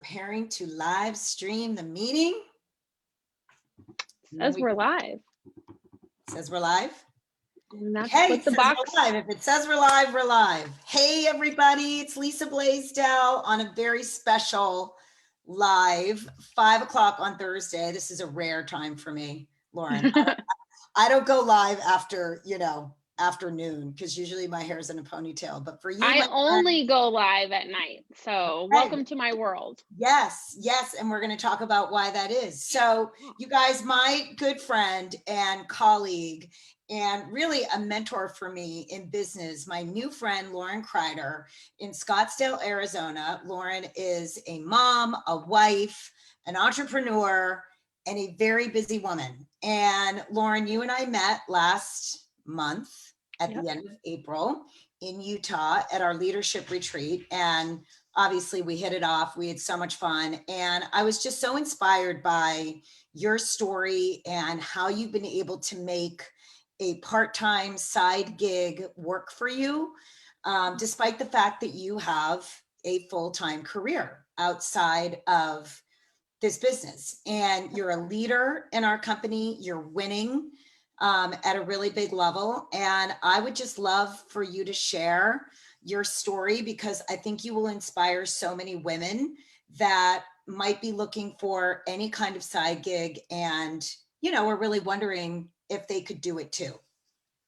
preparing to live stream the meeting. Says we're live. Says we're live. Okay, it says we're live. If it says we're live, we're live. Hey, everybody, it's Lisa Blaisdell on a very special live 5 o'clock on Thursday. This is a rare time for me, Lauren. I don't go live after, afternoon, because usually my hair's in a ponytail, but for you, I only go live at night. So welcome to my world. Yes. And we're going to talk about why that is. So you guys, my good friend and colleague, and really a mentor for me in business, my new friend, Lauren Crider in Scottsdale, Arizona. Lauren is a mom, a wife, an entrepreneur, and a very busy woman. And Lauren, you and I met last month at the end of April in Utah at our leadership retreat. And obviously we hit it off. We had so much fun. And I was just so inspired by your story and how you've been able to make a part-time side gig work for you, despite the fact that you have a full-time career outside of this business. And you're a leader in our company. You're winning at a really big level. And I would just love for you to share your story, because I think you will inspire so many women that might be looking for any kind of side gig and, are really wondering if they could do it too.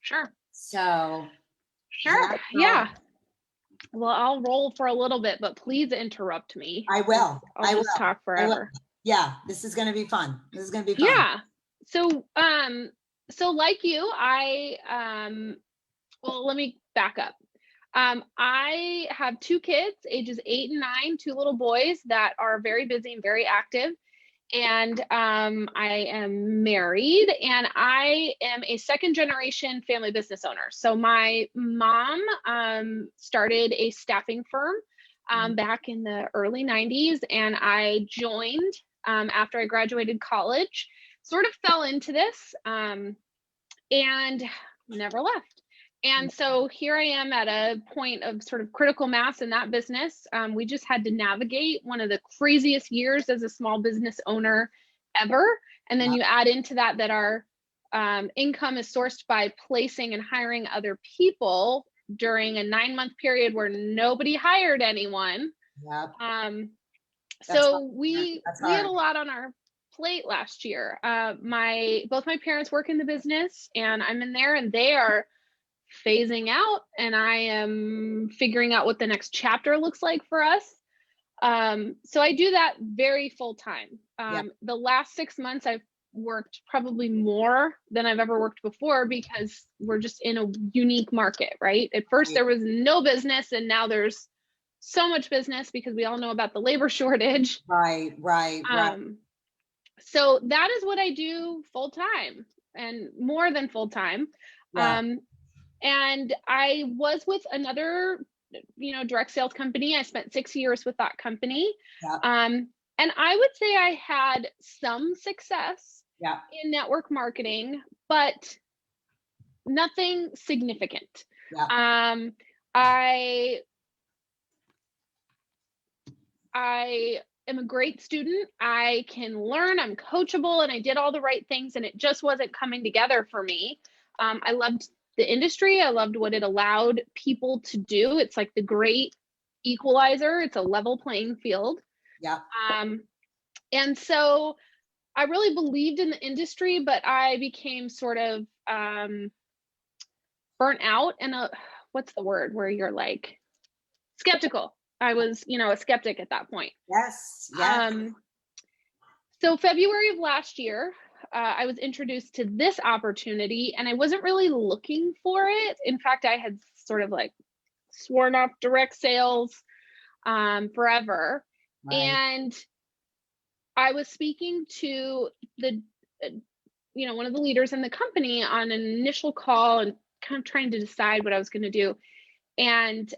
Sure. So. Sure. Yeah. Well, I'll roll for a little bit, but please interrupt me. I will. I'll just talk forever. Yeah, this is going to be fun. Yeah. So, so like you, well, let me back up. I have two kids, ages 8 and 9, two little boys that are very busy and very active. And I am married, and I am a second generation family business owner. So my mom started a staffing firm back in the early 90s, and I joined after I graduated college, sort of fell into this and never left. And so here I am at a point of sort of critical mass in that business. We just had to navigate one of the craziest years as a small business owner ever. And then you add into that our income is sourced by placing and hiring other people during a 9-month period where nobody hired anyone. So we had a lot on our plate last year. Both my parents work in the business, and I'm in there, and they are phasing out, and I am figuring out what the next chapter looks like for us. So I do that very full time. The last 6 months I've worked probably more than I've ever worked before, because we're just in a unique market, right? At first there was no business, and now there's so much business because we all know about the labor shortage. Right. So that is what I do full time, and more than full time. And I was with another, direct sales company. I spent 6 years with that company. And I would say I had some success in network marketing, but nothing significant. I am a great student. I can learn, I'm coachable, and I did all the right things, and it just wasn't coming together for me. I loved the industry. I loved what it allowed people to do. It's like the great equalizer. It's a level playing field. And so I really believed in the industry, but I became sort of burnt out, and what's the word where you're like skeptical. I was, a skeptic at that point. So February of last year, I was introduced to this opportunity, and I wasn't really looking for it. In fact, I had sort of like sworn off direct sales forever. And I was speaking to the, one of the leaders in the company on an initial call, and kind of trying to decide what I was going to do. And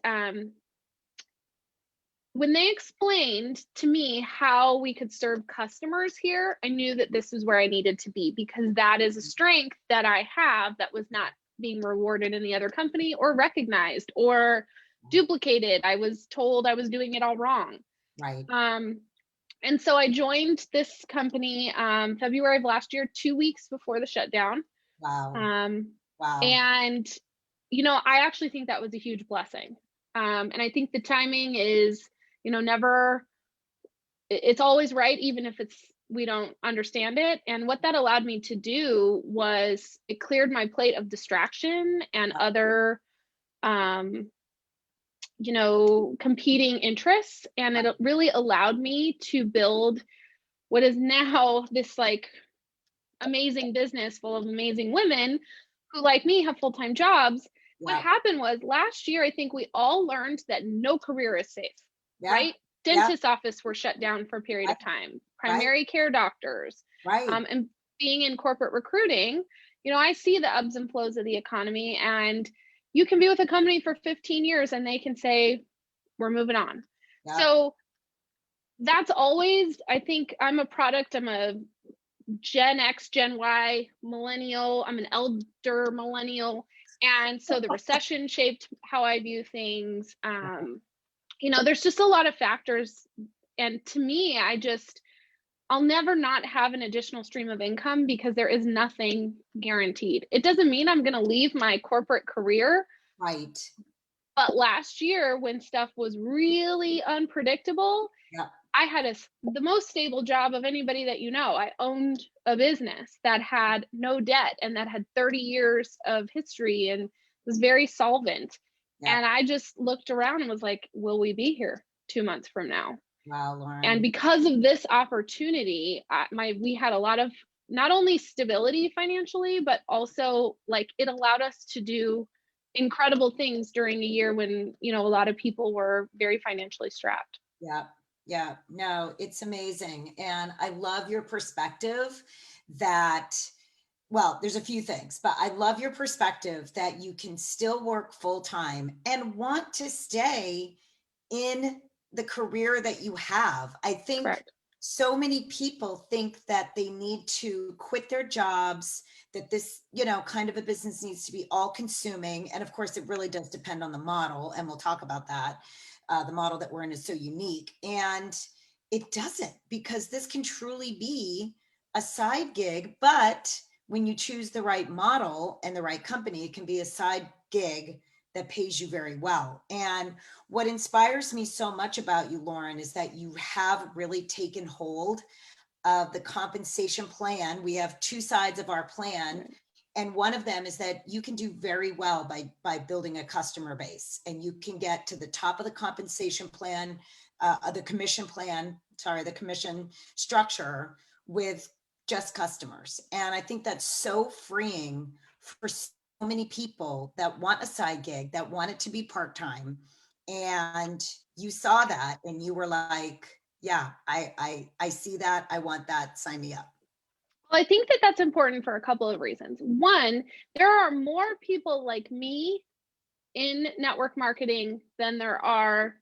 when they explained to me how we could serve customers here, I knew that this is where I needed to be, because that is a strength that I have that was not being rewarded in the other company or recognized or duplicated. I was told I was doing it all wrong. And so I joined this company February of last year, 2 weeks before the shutdown. Wow. Wow. And, I actually think that was a huge blessing. And I think the timing is, never, it's always right, even if we don't understand it. And what that allowed me to do was it cleared my plate of distraction and other, competing interests. And it really allowed me to build what is now this like amazing business full of amazing women who, like me, have full-time jobs. What happened was last year, I think we all learned that no career is safe, right? Dentist office were shut down for a period of time, primary care doctors, and being in corporate recruiting, I see the ebbs and flows of the economy, and you can be with a company for 15 years and they can say, we're moving on. So that's always, I think I'm a Gen X, Gen Y, millennial. I'm an elder millennial. And so the recession shaped how I view things. There's just a lot of factors. And to me, I'll never not have an additional stream of income because there is nothing guaranteed. It doesn't mean I'm going to leave my corporate career. Right. But last year, when stuff was really unpredictable, I had the most stable job of anybody that I owned a business that had no debt and that had 30 years of history and was very solvent. And I just looked around and was like, will we be here 2 months from now? Wow, Lauren. And because of this opportunity, we had a lot of not only stability financially, but also it allowed us to do incredible things during a year when, a lot of people were very financially strapped. Yeah, no, it's amazing. And I love your perspective that, well, there's a few things, but I love your perspective that you can still work full time and want to stay in the career that you have. I think so many people think that they need to quit their jobs, that this, kind of a business needs to be all consuming. And of course, it really does depend on the model. And we'll talk about that. The model that we're in is so unique, and it doesn't, because this can truly be a side gig. But when you choose the right model and the right company, it can be a side gig that pays you very well. And what inspires me so much about you, Lauren, is that you have really taken hold of the compensation plan. We have two sides of our plan. And one of them is that you can do very well by building a customer base, and you can get to the top of the compensation plan, the commission structure with just customers. And I think that's so freeing for so many people that want a side gig, that want it to be part-time. And you saw that and you were like, yeah, I see that. I want that. Sign me up. Well, I think that that's important for a couple of reasons. One, there are more people like me in network marketing than there are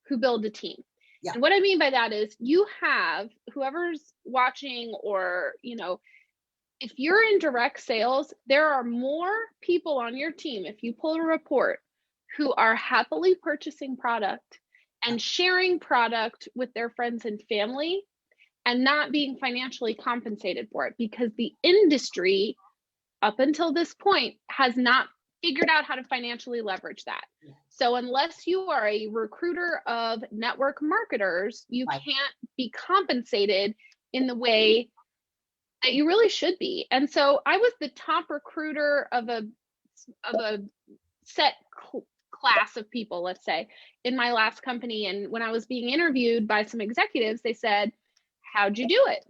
who build a team. And what I mean by that is you have whoever's watching, or, if you're in direct sales, there are more people on your team, if you pull a report, who are happily purchasing product and sharing product with their friends and family and not being financially compensated for it, because the industry up until this point has not figured out how to financially leverage that. So unless you are a recruiter of network marketers, you can't be compensated in the way that you really should be. And so I was the top recruiter of a set class of people, let's say, in my last company. And when I was being interviewed by some executives, they said, how'd you do it?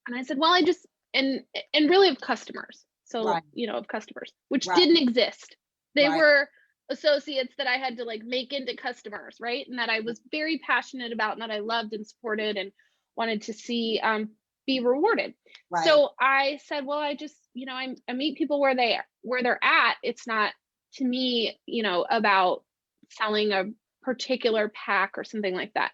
And I said, well, I just, and really of customers. So, of customers, which didn't exist. They were associates that I had to make into customers, right? And that I was very passionate about and that I loved and supported and wanted to see be rewarded. So I said, well, I just, I meet people where they're at. It's not, to me, about selling a particular pack or something like that.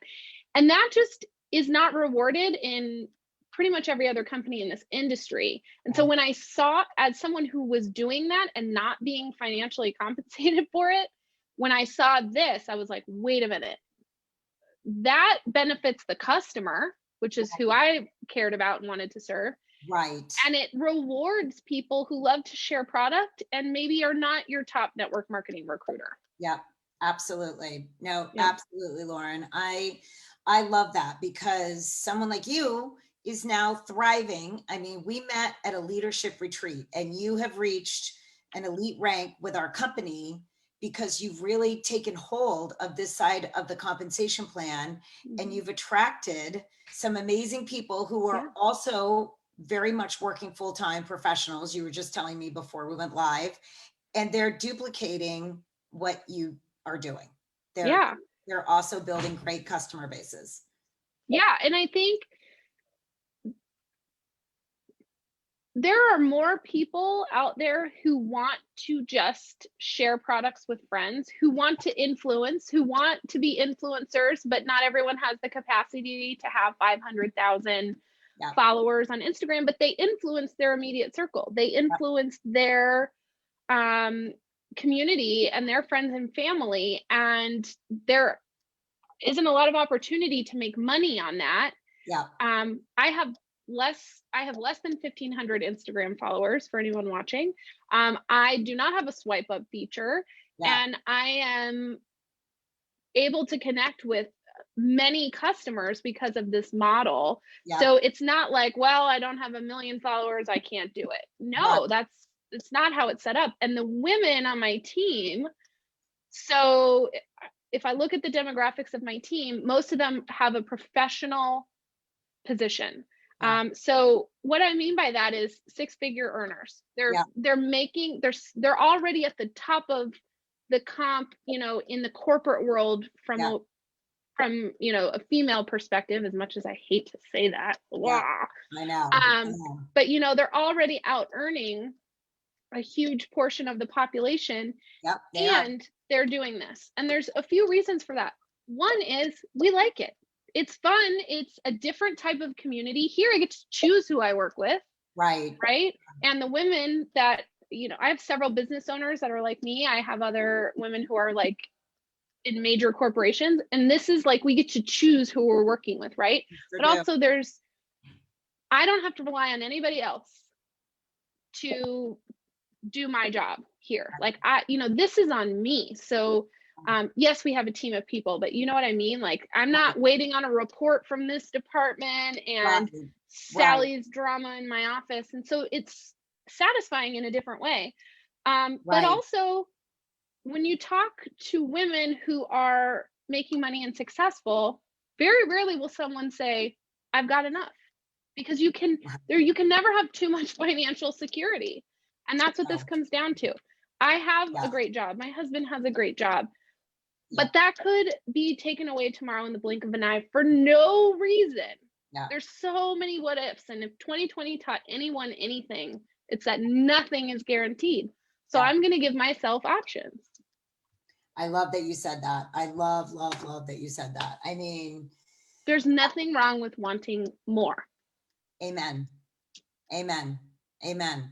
And that just is not rewarded in pretty much every other company in this industry. And so when I saw, as someone who was doing that and not being financially compensated for it, when I saw this, I was like, wait a minute, that benefits the customer, which is who I cared about and wanted to serve. Right. And it rewards people who love to share product and maybe are not your top network marketing recruiter. Yep. Absolutely. No, Yep. absolutely, Lauren. I love that, because someone like you is now thriving. I mean, we met at a leadership retreat, and you have reached an elite rank with our company because you've really taken hold of this side of the compensation plan, and you've attracted some amazing people who are also very much working full-time professionals. You were just telling me before we went live, and they're duplicating what you are doing. They're also building great customer bases. Yeah. And I think there are more people out there who want to just share products with friends, who want to influence, who want to be influencers, but not everyone has the capacity to have 500,000 followers on Instagram, but they influence their immediate circle. They influence their community and their friends and family. And there isn't a lot of opportunity to make money on that. I have less than 1,500 Instagram followers for anyone watching. I do not have a swipe up feature, and I am able to connect with many customers because of this model. So it's not like, well, I don't have 1 million followers, I can't do it. No, it's not how it's set up. And the women on my team, so if I look at the demographics of my team, most of them have a professional position. So what I mean by that is 6-figure earners. They're already at the top of the comp, in the corporate world from a female perspective, as much as I hate to say that. I know. But they're already out earning a huge portion of the population, and they're doing this. And there's a few reasons for that. One is we like it. It's fun. It's a different type of community. Here I get to choose who I work with. Right. And the women that, I have several business owners that are like me. I have other women who are like in major corporations. And this is like, we get to choose who we're working with, right? But also I don't have to rely on anybody else to do my job here. Like this is on me. So yes, we have a team of people, but you know what I mean? Like, I'm not waiting on a report from this department and Sally's drama in my office. And so it's satisfying in a different way. But also when you talk to women who are making money and successful, very rarely will someone say, I've got enough, because you can never have too much financial security. And that's what this comes down to. I have a great job. My husband has a great job. But that could be taken away tomorrow in the blink of an eye for no reason. There's so many what ifs. And if 2020 taught anyone anything, it's that nothing is guaranteed. So I'm going to give myself options. I love that you said that. I love that you said that. I mean, there's nothing wrong with wanting more. Amen.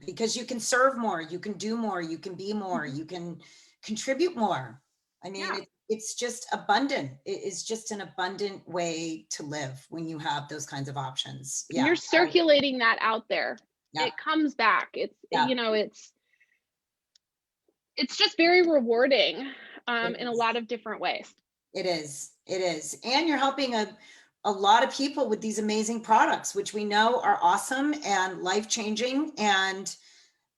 Because you can serve more, you can do more, you can be more, you can contribute more. I mean, it's just abundant. It is just an abundant way to live when you have those kinds of options. You're circulating that out there. It comes back. It's it's just very rewarding in a lot of different ways. It is. And you're helping a lot of people with these amazing products, which we know are awesome and life-changing. And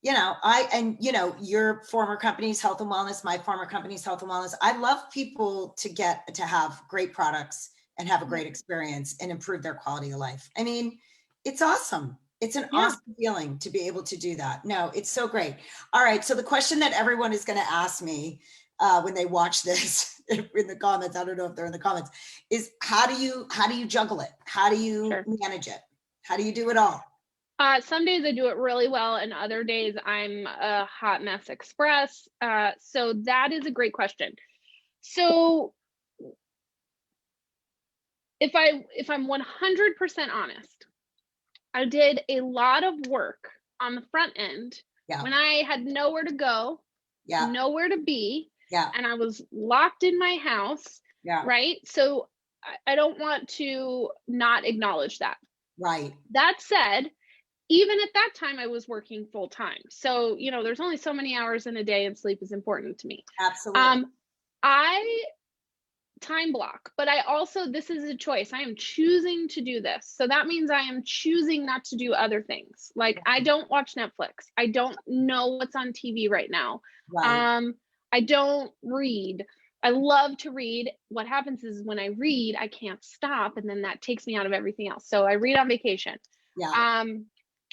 your former company's Health and Wellness, my former company's Health and Wellness. I love people to have great products and have a great experience and improve their quality of life. I mean, it's awesome. It's an awesome feeling to be able to do that. No, it's so great. All right. So the question that everyone is going to ask me when they watch this in the comments, I don't know if they're in the comments, is how do you juggle it? How do you manage it? How do you do it all? Some days I do it really well, and other days I'm a hot mess express. So that is a great question. So if I'm 100% honest, I did a lot of work on the front end when I had nowhere to go, nowhere to be, and I was locked in my house, right? So I don't want to not acknowledge that. Right. That said, even at that time, I was working full time. So, you know, there's only so many hours in a day, and sleep is important to me. Absolutely. I time block, but I also, this is a choice. I am choosing to do this. So that means I am choosing not to do other things. Like I don't watch Netflix. I don't know what's on TV right now. Right. I don't read. I love to read. What happens is when I read, I can't stop, and then that takes me out of everything else. So I read on vacation. Yeah.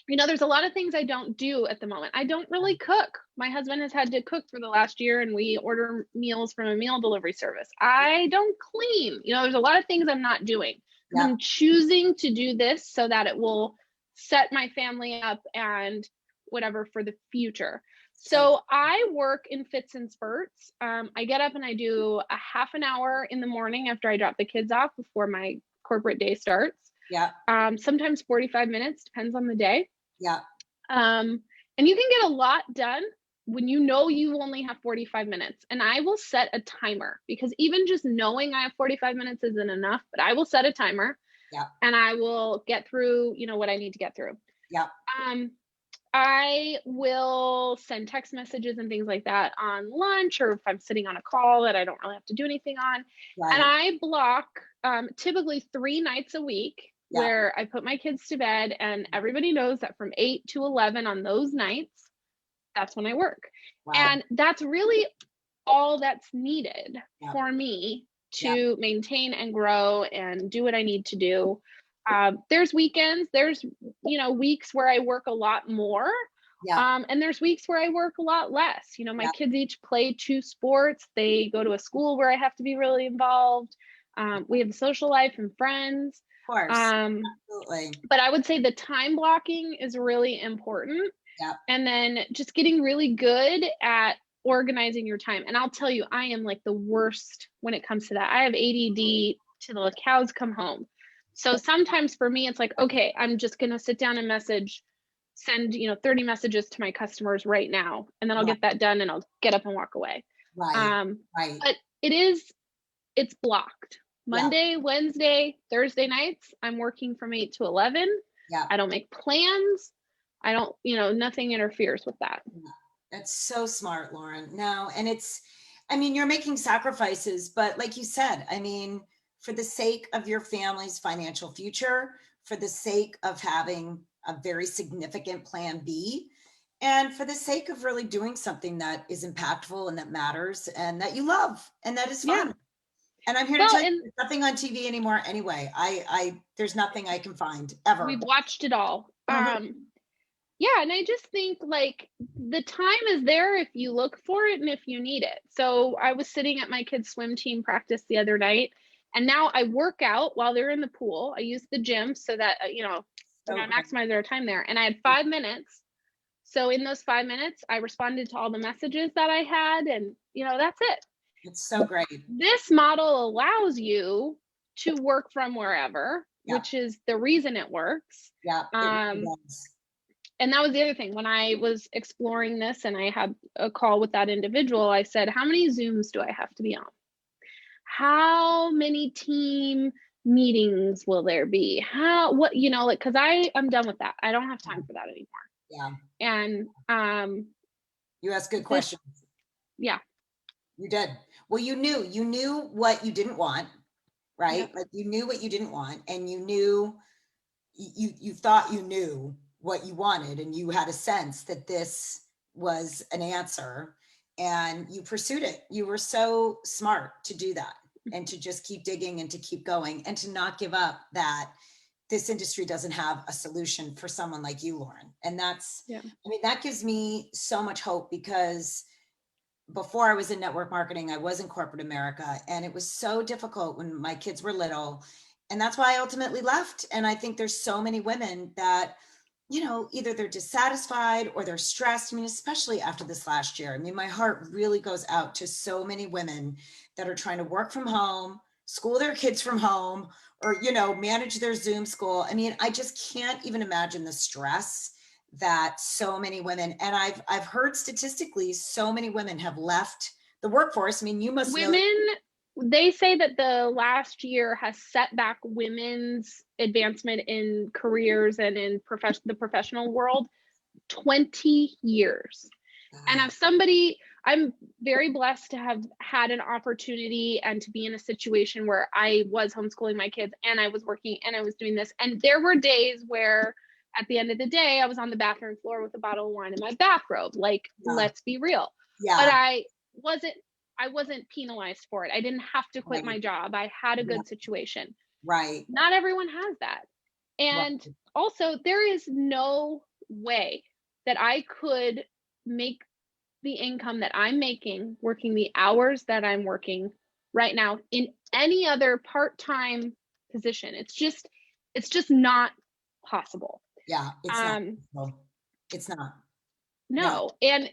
You know, there's a lot of things I don't do at the moment. I don't really cook. My husband has had to cook for the last year, and we order meals from a meal delivery service. I don't clean. You know, there's a lot of things I'm not doing. Yeah. I'm choosing to do this so that it will set my family up and whatever for the future. So I work in fits and spurts. I get up and I do a half an hour in the morning after I drop the kids off before my corporate day starts. Yeah. Sometimes 45 minutes, depends on the day. Yeah. And you can get a lot done when you know you only have 45 minutes. And I will set a timer, because even just knowing I have 45 minutes isn't enough, but I will set a timer. Yeah. And I will get through, you know, what I need to get through. Yeah. I will send text messages and things like that on lunch, or if I'm sitting on a call that I don't really have to do anything on. Right. And I block typically 3 nights a week where I put my kids to bed, and everybody knows that from 8 to 11 on those nights, that's when I work. Wow. And that's really all that's needed for me to maintain and grow and do what I need to do. There's weekends, there's, you know, weeks where I work a lot more. And there's weeks where I work a lot less. You know, my kids each play 2 sports. They go to a school where I have to be really involved. We have a social life and friends. Of course. Absolutely. But I would say the time blocking is really important. And then just getting really good at organizing your time. And I'll tell you, I am like the worst when it comes to that. I have ADD to the cows come home. So sometimes for me, it's like, okay, I'm just going to sit down and send, you know, 30 messages to my customers right now. And then I'll get that done and I'll get up and walk away. Right. But it's blocked. Monday, Wednesday, Thursday nights, I'm working from 8 to 11. I don't make plans. I don't, you know, nothing interferes with that. That's so smart, Lauren. No, and I mean, you're making sacrifices, but like you said, I mean, for the sake of your family's financial future, for the sake of having a very significant plan B, and for the sake of really doing something that is impactful and that matters and that you love and that is fun. And I'm here to tell you, there's nothing on TV anymore anyway. There's nothing I can find ever. We've watched it all. Yeah, and I just think like the time is there if you look for it and if you need it. So I was sitting at my kids' swim team practice the other night, and now I work out while they're in the pool. I use the gym so that, you know, I maximize their time there. And I had 5 minutes. So in those 5 minutes, I responded to all the messages that I had, and, you know, that's it. It's so great. This model allows you to work from wherever, which is the reason it works. And that was the other thing. When I was exploring this and I had a call with that individual, I said, how many Zooms do I have to be on? How many team meetings will there be? What, you know, like, cause I'm done with that. I don't have time for that anymore. And, you asked good questions. You did. Well, you knew what you didn't want, right? Like you knew what you didn't want, and you knew, you thought you knew what you wanted, and you had a sense that this was an answer, and you pursued it. You were so smart to do that, and to just keep digging and to keep going and to not give up, that this industry doesn't have a solution for someone like you, Lauren. And that's, I mean, that gives me so much hope, because before I was in network marketing, I was in corporate America, and it was so difficult when my kids were little. And that's why I ultimately left. And I think there's so many women that, you know, either they're dissatisfied or they're stressed. I mean, especially after this last year. I mean, my heart really goes out to so many women that are trying to work from home, school their kids from home, or, you know, manage their Zoom school. I mean, I just can't even imagine the stress that so many women, and I've heard statistically, so many women have left the workforce. I mean, you must know. they say that the last year has set back women's advancement in careers and in the professional world 20 years. And as somebody, I'm very blessed to have had an opportunity and to be in a situation where I was homeschooling my kids and I was working and I was doing this. And there were days where at the end of the day, I was on the bathroom floor with a bottle of wine in my bathrobe. Like, let's be real. Yeah. But I wasn't penalized for it. I didn't have to quit my job. I had a good situation. Right. Not everyone has that. And also, there is no way that I could make the income that I'm making working the hours that I'm working right now in any other part-time position. It's just not possible. Yeah, it's not. It's not. No. And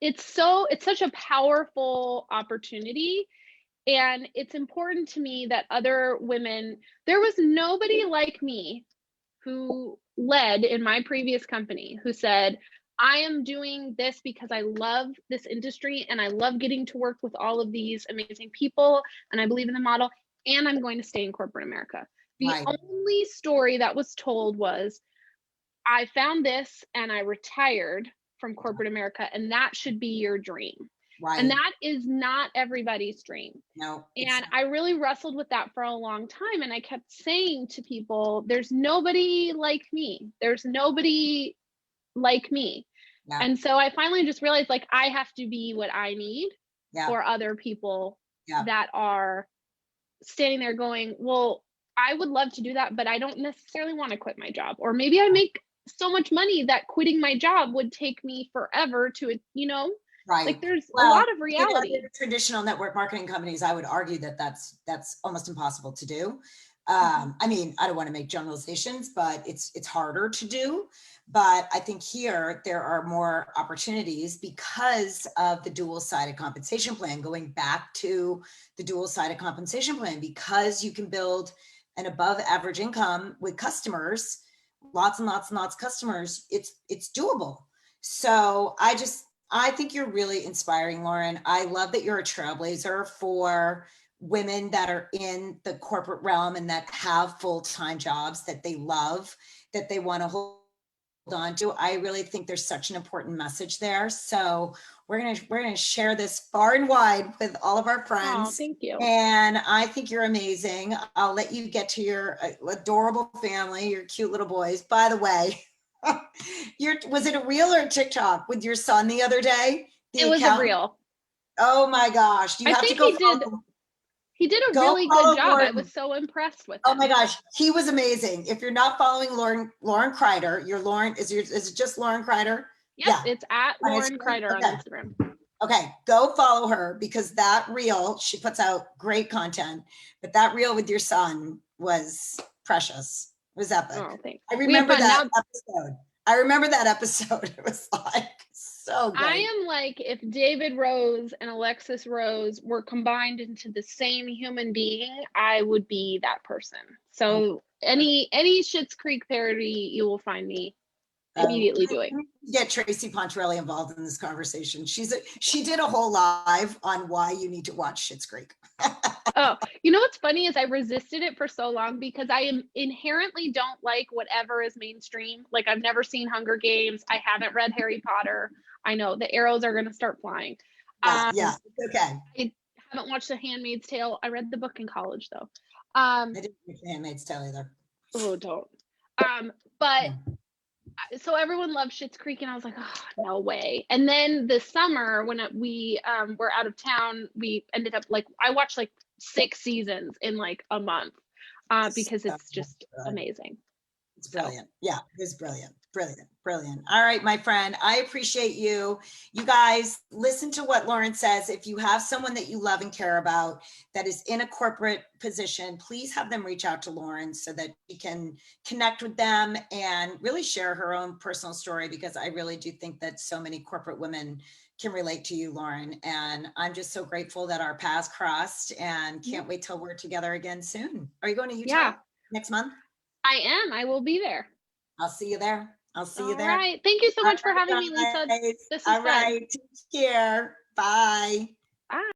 it's such a powerful opportunity. And it's important to me that other women, there was nobody like me who led in my previous company who said, I am doing this because I love this industry and I love getting to work with all of these amazing people and I believe in the model and I'm going to stay in corporate America. The only story that was told was, I found this and I retired from corporate America and that should be your dream. Right. And that is not everybody's dream. No. And I really wrestled with that for a long time. And I kept saying to people, there's nobody like me. There's nobody like me. Yeah. And so I finally just realized, like, I have to be what I need for other people that are standing there going, well, I would love to do that, but I don't necessarily want to quit my job. Or maybe I make so much money that quitting my job would take me forever to, Right. Like there's a lot of reality. Traditional network marketing companies, I would argue that that's almost impossible to do. I mean, I don't want to make generalizations, but it's harder to do. But I think here there are more opportunities because of the dual-sided compensation plan, going back to the dual-sided compensation plan, because you can build an above average income with customers, lots and lots and lots of customers, it's doable. So I think you're really inspiring, Lauren. I love that you're a trailblazer for women that are in the corporate realm and that have full-time jobs that they love, that they want to hold on to. I really think there's such an important message there. So we're gonna share this far and wide with all of our friends. Oh, thank you. And I think you're amazing. I'll let you get to your adorable family, your cute little boys. By the way, was it a reel or a TikTok with your son the other day? It was a reel. Oh my gosh. I think he did a really good job. Lauren. I was so impressed with him. Oh my gosh, he was amazing. If you're not following Lauren Crider, is it just Lauren Crider? Yep, it's at Lauren Crider on Instagram. Okay, go follow her because that reel, she puts out great content, but that reel with your son was precious. It was epic. Oh, thanks. I remember that episode. It was like so good. I am like, if David Rose and Alexis Rose were combined into the same human being, I would be that person. So any Schitt's Creek parody, you will find me immediately doing. Get Tracy Pontarelli involved in this conversation. She did a whole live on why you need to watch Schitt's Creek. Oh, you know what's funny is I resisted it for so long because I inherently don't like whatever is mainstream. Like I've never seen Hunger Games. I haven't read Harry Potter. I know the arrows are going to start flying. Yeah, okay. I haven't watched The Handmaid's Tale. I read the book in college though. I didn't read The Handmaid's Tale either. Oh, don't. But so everyone loved Schitt's Creek and I was like, oh, no way. And then this summer when we were out of town, we ended up I watched 6 seasons in a month because it's just amazing. It's brilliant. Yeah, it's brilliant. Brilliant. All right, my friend, I appreciate you. You guys listen to what Lauren says. If you have someone that you love and care about that is in a corporate position, please have them reach out to Lauren so that you can connect with them and really share her own personal story, because I really do think that so many corporate women can relate to you, Lauren. And I'm just so grateful that our paths crossed and can't wait till we're together again soon. Are you going to Utah next month? I am. I will be there. I'll see you there. All right. Thank you so much for having me, Lisa. This is all right. Take care. Bye. Bye.